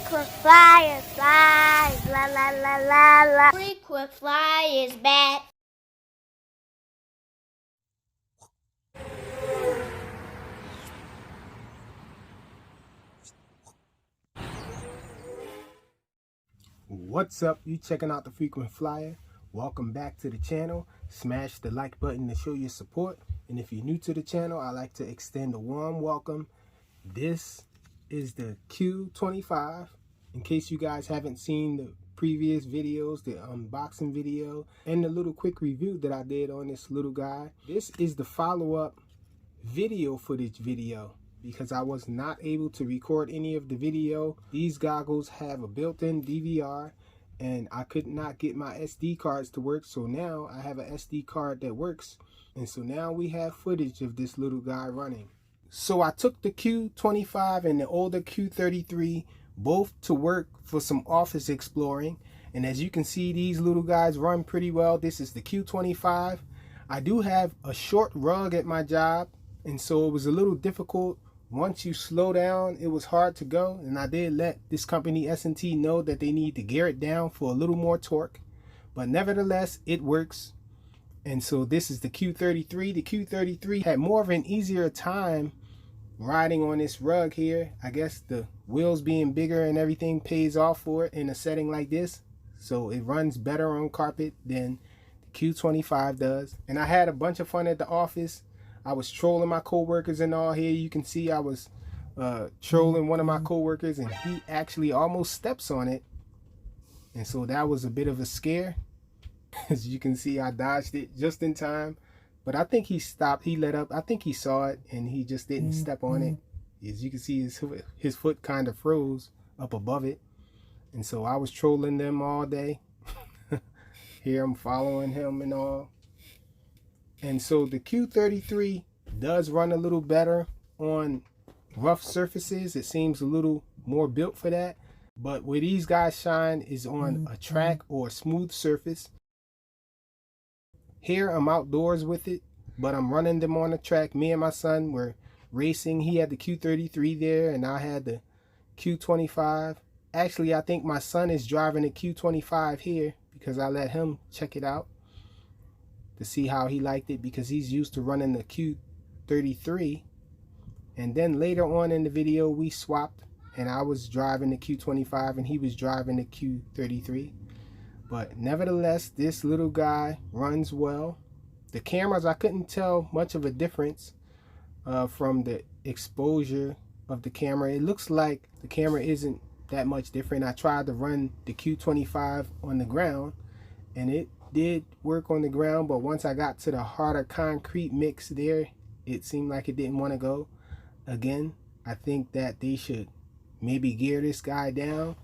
Frequent flyer flies, la la la la la. Frequent flyer is back. What's up? You checking out the Frequent Flyer? Welcome back to the channel. Smash the like button to show your support. And if you're new to the channel, I'd like to extend a warm welcome. This is the Q25. In case you guys haven't seen the previous videos, the unboxing video and the little quick review that I did on this little guy, this is the follow-up video footage video, because I was not able to record any of the video. These goggles have a built-in DVR and I could not get my SD cards to work, so now I have an SD card that works, and so now we have footage of this little guy running. So I took the Q25 and the older Q33 both to work for some office exploring, and as you can see, these little guys run pretty well. This is the Q25. I do have a short rug at my job, and so it was a little difficult. Once you slow down, it was hard to go, and I did let this company SNT know that they need to gear it down for a little more torque, but nevertheless it works. And so this is the Q33. The Q33 had more of an easier time riding on this rug here. I guess the wheels being bigger and everything pays off for it in a setting like this, so it runs better on carpet than the Q25 does. And I had a bunch of fun at the office. I was trolling my co-workers and all. Here you can see I was trolling one of my co-workers, and he actually almost steps on it, and so that was a bit of a scare. As you can see, I dodged it just in time, but I think he stopped, he let up. I think he saw it and he just didn't step on it. As you can see, his foot kind of froze up above it, and so I was trolling them all day. Here I'm following him and all. And so the Q33 does run a little better on rough surfaces. It seems a little more built for that. But where these guys shine is on a track or a smooth surface. Here I'm outdoors with it, but I'm running them on the track. Me and my son were racing. He had the Q33 there and I had the Q25. Actually, I think my son is driving the Q25 here because I let him check it out to see how he liked it, because he's used to running the Q33. And then later on in the video we swapped, and I was driving the Q25 and he was driving the Q33. But nevertheless, this little guy runs well. The cameras, I couldn't tell much of a difference from the exposure of the camera. It looks like the camera isn't that much different. I tried to run the Q25 on the ground and it did work on the ground, but once I got to the harder concrete mix there, it seemed like it didn't want to go. Again, I think that they should maybe gear this guy down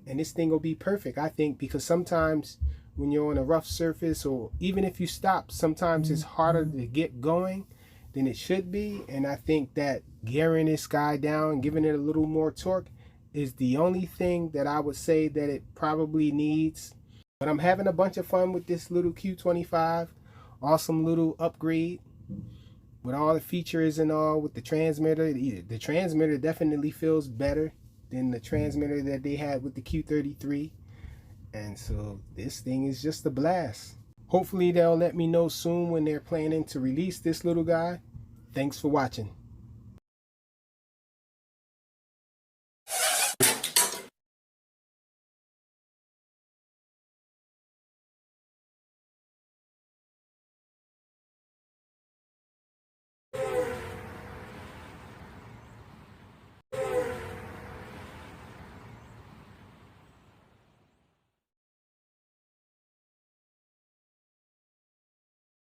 and this thing will be perfect, I think, because sometimes when you're on a rough surface, or even if you stop, sometimes it's harder to get going than it should be. And I think that gearing this guy down, giving it a little more torque, is the only thing that I would say that it probably needs. But I'm having a bunch of fun with this little Q25. Awesome little upgrade with all the features and all, with the transmitter. The transmitter definitely feels better than the transmitter that they had with the Q33. And so this thing is just a blast. Hopefully they'll let me know soon when they're planning to release this little guy. Thanks for watching.